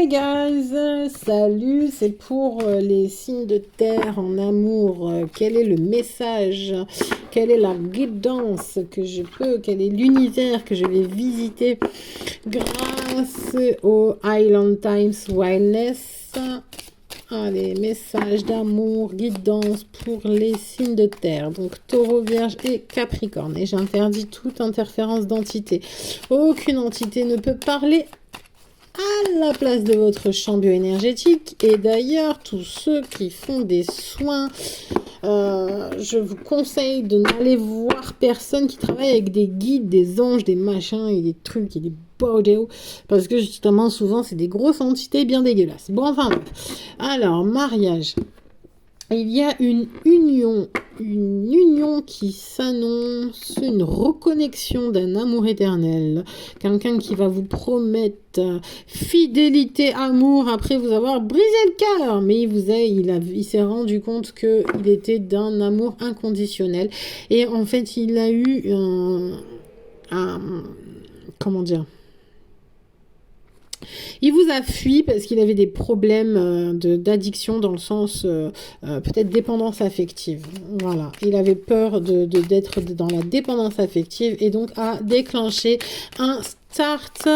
Hey guys, salut, c'est pour les signes de terre en amour. Quel est le message? Quelle est la guidance que je peux? Quel est l'univers que je vais visiter grâce au Island Times Wildness? Allez, message d'amour, guidance pour les signes de terre. Donc Taureau, Vierge et Capricorne. Et j'interdis toute interférence d'entité. Aucune entité ne peut parler à la place de votre champ bioénergétique. Et d'ailleurs, tous ceux qui font des soins, je vous conseille de n'aller voir personne qui travaille avec des guides, des anges, des machins et des trucs et des bordels, parce que justement, souvent, c'est des grosses entités bien dégueulasses. Bon, enfin, bref. Alors, mariage. Il y a une union qui s'annonce, une reconnexion d'un amour éternel. Quelqu'un qui va vous promettre fidélité, amour, après vous avoir brisé le cœur. Mais il s'est rendu compte qu'il était d'un amour inconditionnel. Et en fait, il a eu comment dire? Il vous a fui parce qu'il avait des problèmes d'addiction dans le sens peut-être dépendance affective. Voilà, il avait peur d'être dans la dépendance affective et donc a déclenché un start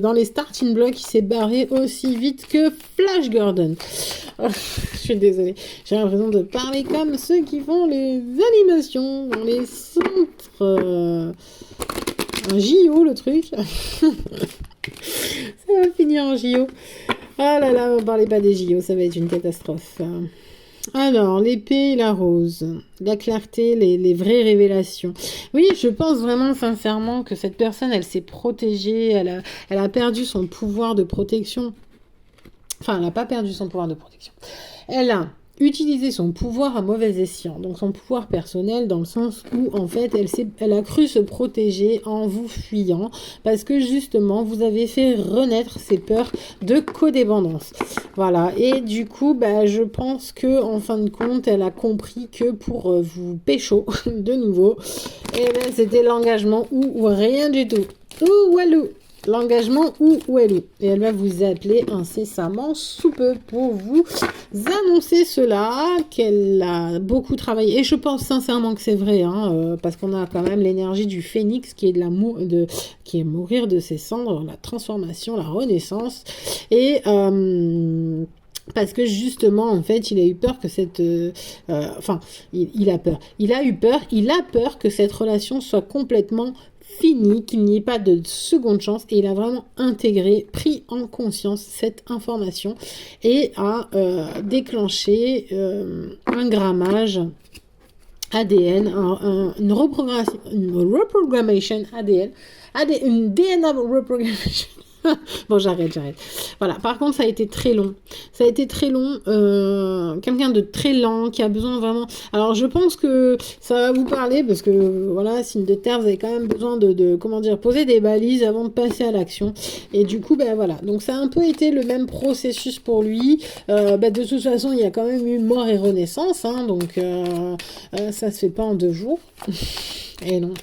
dans les starting blocks. Il s'est barré aussi vite que Flash Gordon. Oh, je suis désolée, j'ai l'impression de parler comme ceux qui font les animations dans les centres. Un JO le truc. Ça va finir en JO. Ah là là, on parlait pas des JO, ça va être une catastrophe. Alors, l'épée et la rose, la clarté, les vraies révélations. Oui, je pense vraiment sincèrement que cette personne, elle s'est protégée, elle a perdu son pouvoir de protection. Enfin, elle n'a pas perdu son pouvoir de protection. Elle a utiliser son pouvoir à mauvais escient, donc son pouvoir personnel dans le sens où en fait elle a cru se protéger en vous fuyant parce que justement vous avez fait renaître ses peurs de codépendance. Voilà, et du coup je pense que en fin de compte elle a compris que pour vous pécho de nouveau, c'était l'engagement ou rien du tout. Ouh walou. L'engagement ou elle est. Et elle va vous appeler incessamment sous peu pour vous annoncer cela, qu'elle a beaucoup travaillé. Et je pense sincèrement que c'est vrai, parce qu'on a quand même l'énergie du phénix qui est qui est mourir de ses cendres, la transformation, la renaissance. Et parce que justement, en fait, il a eu peur que il a peur. Il a peur que cette relation soit complètement fini, qu'il n'y ait pas de seconde chance, et il a vraiment intégré, pris en conscience cette information et a déclenché un grammage ADN, une reprogrammation ADN, une DNA reprogrammation. Bon, j'arrête. Voilà. Par contre, ça a été très long. Quelqu'un de très lent qui a besoin vraiment. Alors, je pense que ça va vous parler parce que voilà, signe de terre, vous avez quand même besoin de comment dire, poser des balises avant de passer à l'action. Et du coup, voilà. Donc, ça a un peu été le même processus pour lui. De toute façon, il y a quand même eu mort et renaissance, donc ça se fait pas en 2 jours. Et non,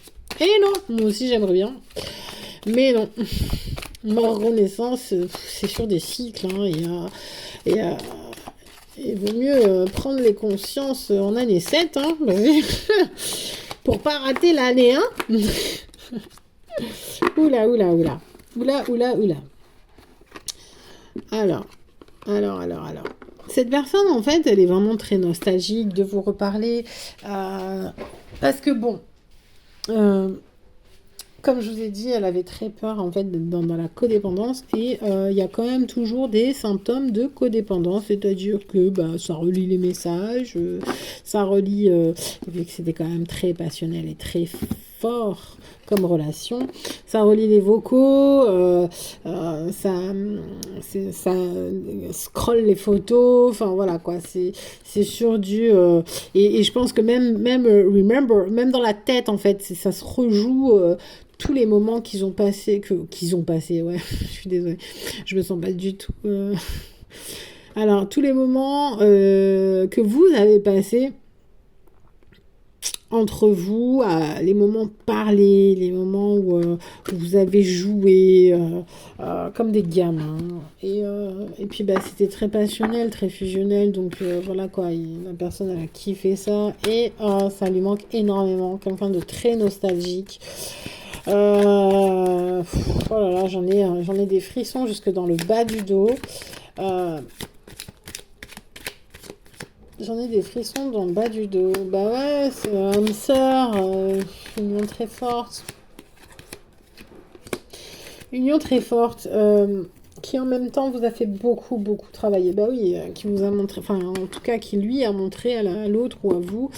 moi aussi j'aimerais bien. Mais non, mort renaissance, c'est sur des cycles. Il vaut mieux prendre les consciences en année 7, pour pas rater l'année 1. Oula. Alors. Cette personne, en fait, elle est vraiment très nostalgique de vous reparler. Parce que bon... comme je vous ai dit, elle avait très peur en fait dans la codépendance et il y a quand même toujours des symptômes de codépendance, c'est-à-dire que ça relie les messages, ça relie, vu que c'était quand même très passionnel et très fort comme relation, ça relie les vocaux, ça scrolle les photos, enfin voilà quoi, c'est sur du et je pense que même remember, même dans la tête en fait, ça se rejoue. Tous les moments qu'ils ont passé, ouais, je suis désolée, je me sens pas du tout. Alors, tous les moments que vous avez passés entre vous, les moments parlés, les moments où vous avez joué comme des gamins. Et puis bah, c'était très passionnel, très fusionnel. Donc voilà quoi, la personne elle a kiffé ça. Et ça lui manque énormément. Quelqu'un de très nostalgique. Oh là là, j'en ai des frissons jusque dans le bas du dos. J'en ai des frissons dans le bas du dos. Bah ouais, c'est âme sœur, union très forte. Union très forte, qui en même temps vous a fait beaucoup, beaucoup travailler. Bah oui, qui vous a montré, enfin en tout cas qui lui a montré à l'autre ou à vous,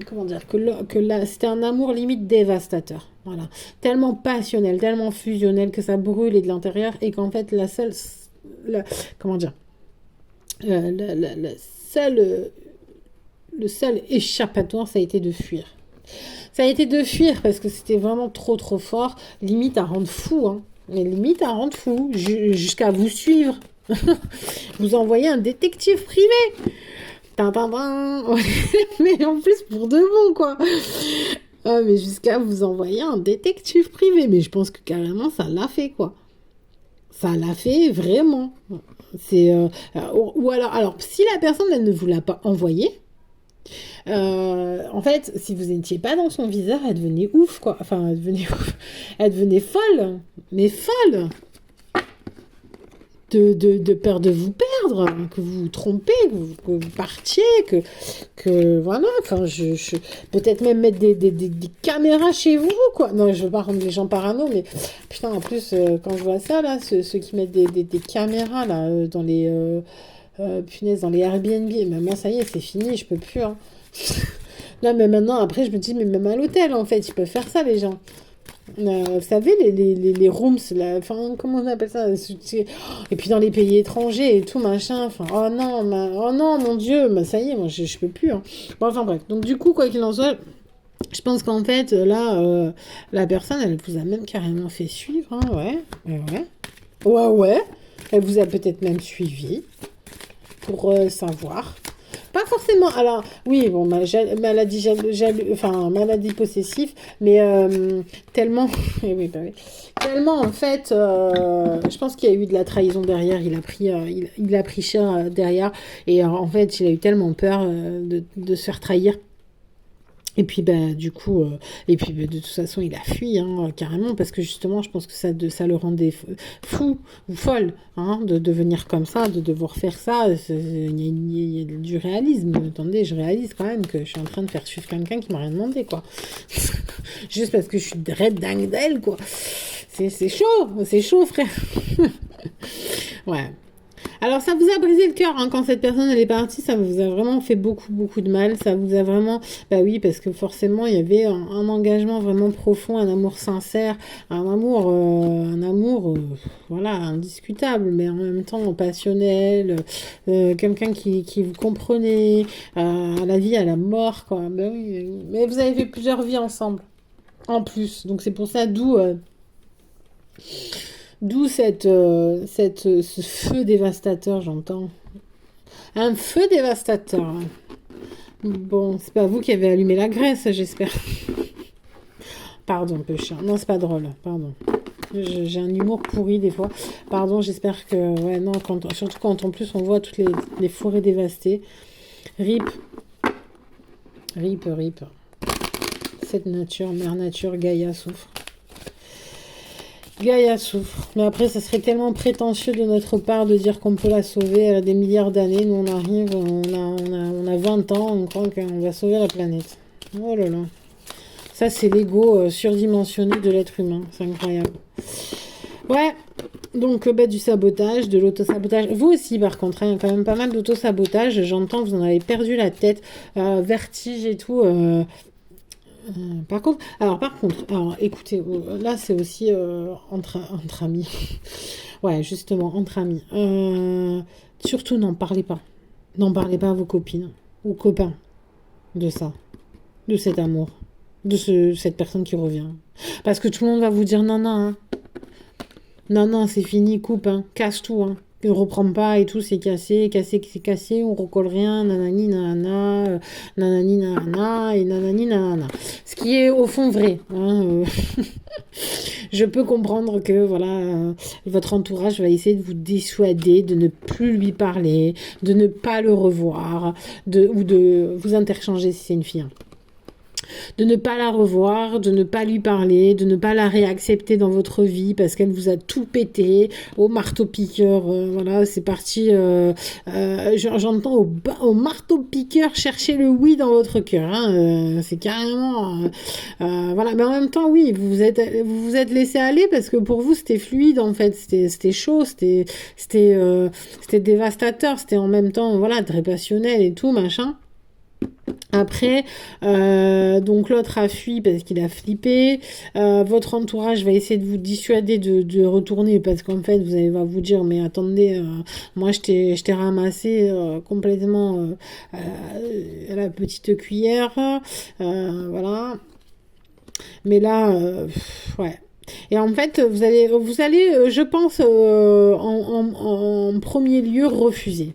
comment dire, c'était un amour limite dévastateur. Voilà. Tellement passionnel, tellement fusionnel que ça brûlait de l'intérieur et qu'en fait comment dire, le seul échappatoire, ça a été de fuir. Ça a été de fuir parce que c'était vraiment trop trop fort, limite à rendre fou, hein. Mais limite à rendre fou, jusqu'à vous suivre. Vous envoyez un détective privé. Mais en plus pour de bon quoi. Ah, mais jusqu'à vous envoyer un détective privé. Mais je pense que carrément ça l'a fait quoi. Ça l'a fait vraiment. C'est ou alors si la personne elle ne vous l'a pas envoyé, en fait si vous n'étiez pas dans son viseur, elle devenait ouf quoi. Enfin elle devenait folle, mais folle. De peur de vous perdre, que vous vous trompez, que vous partiez, que voilà, enfin, peut-être même mettre des caméras chez vous, quoi. Non, je veux pas rendre les gens parano, mais putain, en plus, quand je vois ça, là, ceux qui mettent des caméras, là, dans les, punaise, dans les Airbnb, mais moi, ça y est, c'est fini, je peux plus, hein. Là, mais maintenant, après, je me dis, mais même à l'hôtel, en fait, ils peuvent faire ça, les gens. Vous savez, les rooms, enfin, comment on appelle ça? Et puis dans les pays étrangers et tout, machin. Enfin, oh non, mon Dieu, bah, ça y est, moi, je peux plus. Hein. Bon, enfin, bref. Donc, du coup, quoi qu'il en soit, je pense qu'en fait, là, la personne, elle vous a même carrément fait suivre. Hein, ouais. Elle vous a peut-être même suivi pour savoir. Pas forcément. Alors, oui, bon, maladie possessive, mais tellement. Oui, bah oui. Tellement, en fait, je pense qu'il y a eu de la trahison derrière. Il a pris cher derrière. Et en fait, il a eu tellement peur de se faire trahir. Et puis, bah, du coup, de toute façon, il a fui, hein, carrément, parce que justement, je pense que ça le rendait fou ou folle, hein, de venir comme ça, de devoir faire ça. Il y a du réalisme. Attendez, je réalise quand même que je suis en train de faire suivre quelqu'un qui m'a rien demandé, quoi. Juste parce que je suis red dingue d'elle, quoi. C'est chaud, frère. Ouais. Alors ça vous a brisé le cœur hein, quand cette personne elle est partie, ça vous a vraiment fait beaucoup beaucoup de mal, ça vous a vraiment, bah oui parce que forcément il y avait un engagement vraiment profond, un amour sincère, un amour voilà indiscutable, mais en même temps passionnel, quelqu'un qui vous comprenait, à la vie à la mort quoi, bah oui, mais vous avez fait plusieurs vies ensemble, en plus, donc c'est pour ça D'où ce feu dévastateur, j'entends. Un feu dévastateur. Hein. Bon, c'est pas vous qui avez allumé la graisse, j'espère. Pardon, peu cher. Non, c'est pas drôle. Pardon. J'ai un humour pourri des fois. Pardon, j'espère que... Ouais, non, surtout quand en plus on voit toutes les forêts dévastées. RIP. RIP. Cette nature, mère nature, Gaïa souffre. Gaïa souffre. Mais après, ça serait tellement prétentieux de notre part de dire qu'on peut la sauver. Elle a des milliards d'années. Nous, on arrive, on a 20 ans. On croit qu'on va sauver la planète. Oh là là. Ça, c'est l'ego surdimensionné de l'être humain. C'est incroyable. Ouais. Donc, du sabotage, de l'autosabotage. Vous aussi, par contre, il y a quand même pas mal d'autosabotage. J'entends, vous en avez perdu la tête. Vertige et tout. Par contre, écoutez, là c'est aussi entre amis. Ouais, justement, entre amis. Surtout, n'en parlez pas. N'en parlez pas à vos copines ou copains de ça, de cet amour, cette personne qui revient. Parce que tout le monde va vous dire non, non, hein. Non, c'est fini, coupe, hein. Casse tout, hein. ne reprend pas et tout, c'est cassé, c'est cassé, on recolle rien, nanani nanana, nanani nanana et nanani nanana. Ce qui est au fond vrai. Hein, je peux comprendre que voilà, votre entourage va essayer de vous dissuader, de ne plus lui parler, de ne pas le revoir, ou de vous interchanger si c'est une fille. Hein. De ne pas la revoir, de ne pas lui parler, de ne pas la réaccepter dans votre vie parce qu'elle vous a tout pété au marteau-piqueur. Voilà, c'est parti. J'entends au marteau-piqueur chercher le oui dans votre cœur. Hein, c'est carrément... voilà, mais en même temps, oui, vous vous êtes laissé aller parce que pour vous, c'était fluide en fait. C'était chaud, c'était dévastateur, c'était en même temps, voilà, très passionnel et tout, machin. Après, donc l'autre a fui parce qu'il a flippé. Votre entourage va essayer de vous dissuader de retourner parce qu'en fait, va vous dire, mais attendez, moi je t'ai ramassé complètement à la petite cuillère. Voilà. Mais là, ouais. Et en fait, vous allez je pense, en premier lieu, refuser.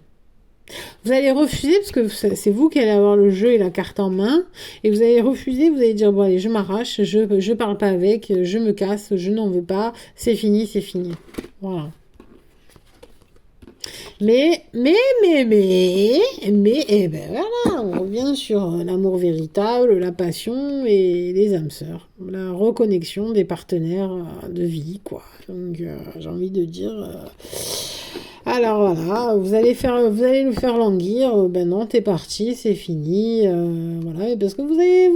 Vous allez refuser parce que c'est vous qui allez avoir le jeu et la carte en main. Et vous allez refuser, vous allez dire, bon allez, je m'arrache, je parle pas avec, je me casse, je n'en veux pas, c'est fini, c'est fini. Voilà. Mais, eh ben voilà, on revient sur l'amour véritable, la passion et les âmes sœurs. La reconnexion des partenaires de vie, quoi. Donc, j'ai envie de dire... alors voilà, vous allez le faire languir, ben non, t'es parti, c'est fini, voilà, parce que vous allez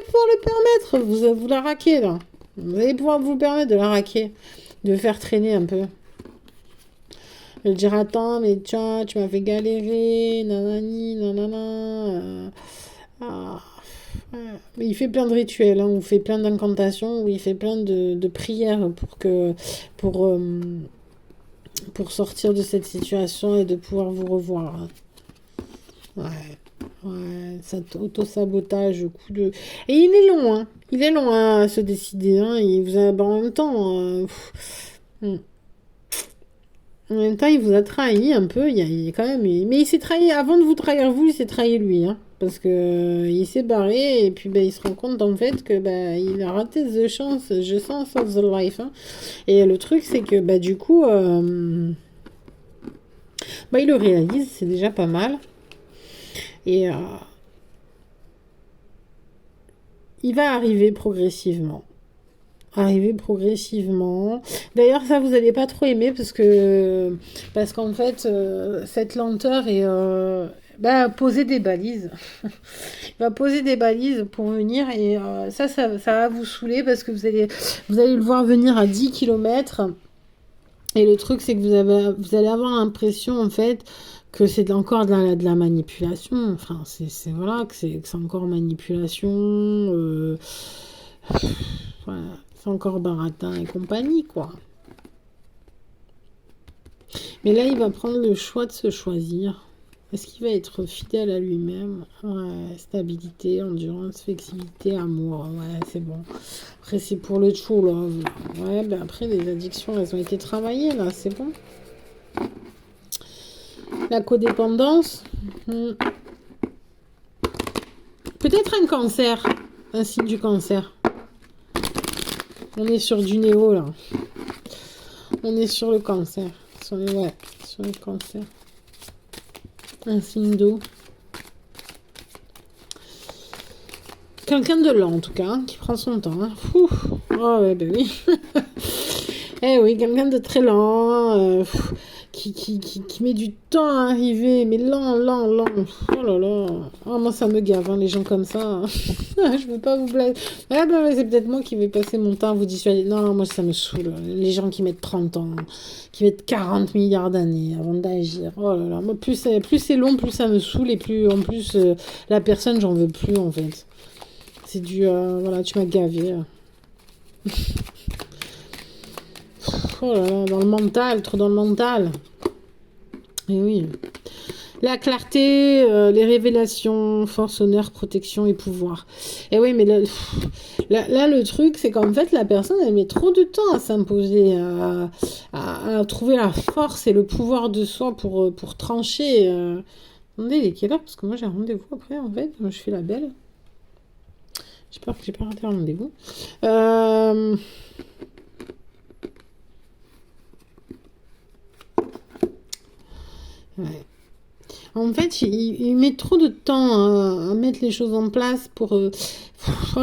pouvoir le permettre, vous la raquer là. Vous allez pouvoir vous permettre de la raquer, de faire traîner un peu. De dire attends, mais tiens, tu m'as fait galérer, nanani, nanana. Mais il fait plein de rituels, hein, où il fait plein d'incantations, où il fait plein de prières pour sortir de cette situation et de pouvoir vous revoir. Ouais, cet auto-sabotage, coup de... Et il est long, hein. Il est long à se décider, hein. Il vous a... en même temps... En même temps, il vous a trahi un peu. Il y a quand même... Mais il s'est trahi... Avant de vous trahir, vous, il s'est trahi lui, hein. Parce que il s'est barré et puis il se rend compte en fait que il a raté the chance of the life. Hein. Et le truc, c'est que du coup... il le réalise, c'est déjà pas mal. Et il va arriver progressivement. D'ailleurs, ça, vous n'allez pas trop aimer parce qu'en fait, cette lenteur est... poser des balises. Il va poser des balises pour venir et ça va vous saouler parce que vous allez le voir venir à 10 km. Et le truc, c'est que vous allez avoir l'impression, en fait, que c'est encore de la manipulation. Enfin, voilà, que c'est encore manipulation. Voilà, c'est encore baratin et compagnie, quoi. Mais là, il va prendre le choix de se choisir. Est-ce qu'il va être fidèle à lui-même? Ouais, stabilité, endurance, flexibilité, amour. Ouais, c'est bon. Après, c'est pour le true love. Ouais, après, les addictions, elles ont été travaillées, là. C'est bon. La codépendance. Peut-être un cancer. Un signe du cancer. On est sur du néo, là. On est sur le cancer. Sur le cancer. Un signe d'eau. Quelqu'un de lent, en tout cas, hein, qui prend son temps. Hein. Oh, ouais, oui. Eh oui, quelqu'un de très lent, qui met du temps à arriver, mais lent. Oh là là. Oh, moi, ça me gave, hein, les gens comme ça. Hein. Je veux pas vous blaguer. C'est peut-être moi qui vais passer mon temps à vous dissuader. Non, moi, ça me saoule. Les gens qui mettent 30 ans, qui mettent 40 milliards d'années avant d'agir. Oh là là. Moi, plus c'est long, plus ça me saoule. Et plus, en plus, la personne, j'en veux plus, en fait. C'est du... voilà, tu m'as gavé. Oh là là, dans le mental, trop dans le mental. Et oui. La clarté, les révélations, force, honneur, protection et pouvoir. Et oui, mais Là, le truc, c'est qu'en fait, la personne, elle met trop de temps à s'imposer, à trouver la force et le pouvoir de soi pour trancher. Attendez, il est quelle heure? Parce que moi, j'ai un rendez-vous après, en fait. Je fais la belle. J'espère que j'ai pas raté un rendez-vous. Ouais. En fait, il met trop de temps à mettre les choses en place pour...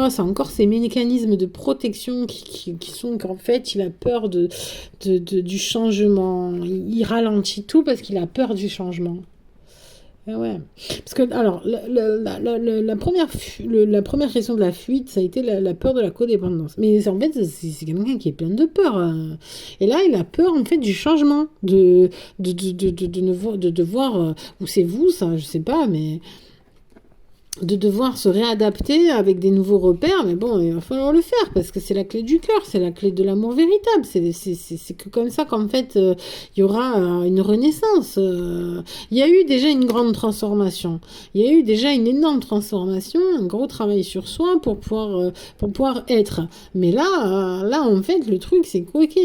c'est encore ces mécanismes de protection qui sont qu'en fait, il a peur du changement. Il ralentit tout parce qu'il a peur du changement. Ah ouais. Parce que, alors, la première raison de la fuite, ça a été la peur de la codépendance. Mais en fait, c'est quelqu'un qui est plein de peur. Et là, il a peur, en fait, du changement. De devoir, ou c'est vous, ça, je sais pas, mais de devoir se réadapter avec des nouveaux repères, mais bon, il va falloir le faire parce que c'est la clé du cœur, c'est la clé de l'amour véritable. C'est que comme ça qu'en fait, il y aura une renaissance. Il y a eu déjà une grande transformation. Il y a eu déjà une énorme transformation, un gros travail sur soi pour pouvoir être. Mais là, en fait, le truc, c'est que, ok,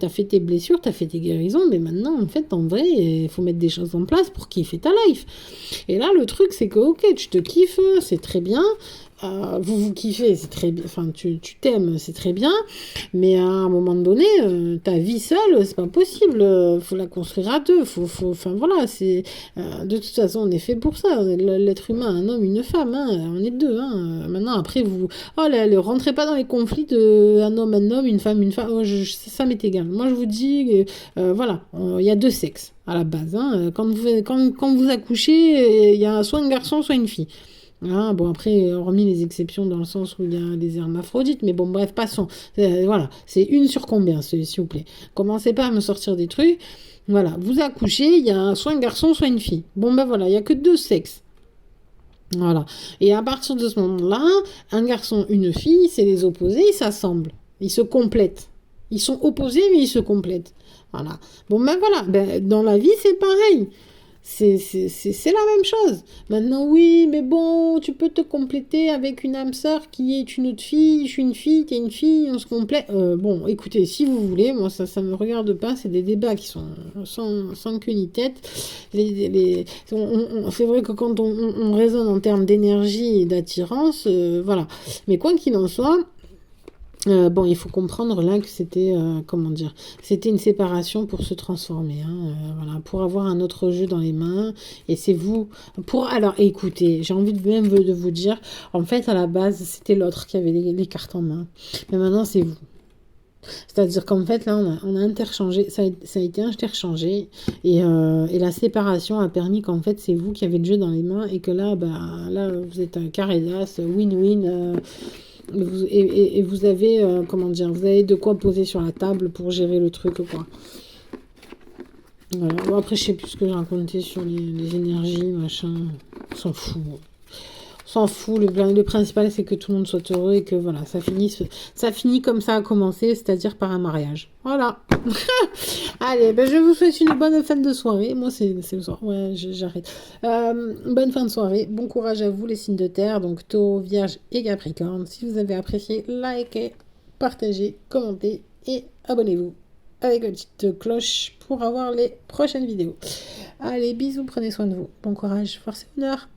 t'as fait tes blessures, t'as fait tes guérisons, mais maintenant, en fait, en vrai, il faut mettre des choses en place pour kiffer ta life. Et là, le truc, c'est que, ok, tu te kiffes, c'est très bien. Vous kiffez, c'est très bien. Enfin, tu t'aimes, c'est très bien. Mais à un moment donné, ta vie seule, c'est pas possible. Faut la construire à deux. Enfin, voilà, c'est... de toute façon, on est fait pour ça. L'être humain, un homme, une femme, hein, on est deux. Hein. Maintenant, après, vous... Oh là, ne rentrez pas dans les conflits de un homme, une femme, une femme. Oh, ça m'est égal. Moi, je vous dis, voilà, il y a deux sexes à la base. Hein. Quand vous accouchez, il y a soit un garçon, soit une fille. Ah, bon, après, hormis les exceptions dans le sens où il y a des hermaphrodites, mais bon, bref, passons. Voilà, c'est une sur combien, s'il vous plaît. Commencez pas à me sortir des trucs. Voilà, vous accouchez, il y a soit un garçon, soit une fille. Bon, ben voilà, il y a que deux sexes. Voilà. Et à partir de ce moment-là, un garçon, une fille, c'est les opposés, ils s'assemblent. Ils se complètent. Ils sont opposés, mais ils se complètent. Voilà. Bon, ben voilà, ben, dans la vie, c'est pareil. C'est la même chose. Maintenant, oui, mais bon, tu peux te compléter avec une âme sœur qui est une autre fille. Je suis une fille, t'es une fille, on se complète. Bon, écoutez, si vous voulez, moi, ça me regarde pas. C'est des débats qui sont sans queue ni tête. C'est vrai que quand on raisonne en termes d'énergie et d'attirance, voilà. Mais quoi qu'il en soit, bon, il faut comprendre là que c'était, comment dire, c'était une séparation pour se transformer, hein, voilà, pour avoir un autre jeu dans les mains. Et c'est vous. Alors, écoutez, j'ai envie même de vous dire, en fait, à la base, c'était l'autre qui avait les cartes en main. Mais maintenant, c'est vous. C'est-à-dire qu'en fait, là, on a interchangé, ça a été interchangé, et la séparation a permis qu'en fait, c'est vous qui avez le jeu dans les mains, et que là, bah, là, vous êtes un carré d'as, win-win. Et vous avez, comment dire, vous avez de quoi poser sur la table pour gérer le truc, quoi. Voilà. Bon, après, je sais plus ce que j'ai raconté sur les énergies, machin. On s'en fout. On s'en fout. Le principal, c'est que tout le monde soit heureux et que, voilà, ça finit comme ça a commencé, c'est-à-dire par un mariage. Voilà. Allez, ben, je vous souhaite une bonne fin de soirée. Moi, c'est le soir. Ouais, j'arrête. Bonne fin de soirée. Bon courage à vous, les signes de terre. Donc, Taureau, Vierge et Capricorne. Si vous avez apprécié, likez, partagez, commentez et abonnez-vous avec une petite cloche pour avoir les prochaines vidéos. Allez, bisous, prenez soin de vous. Bon courage, force et honneur.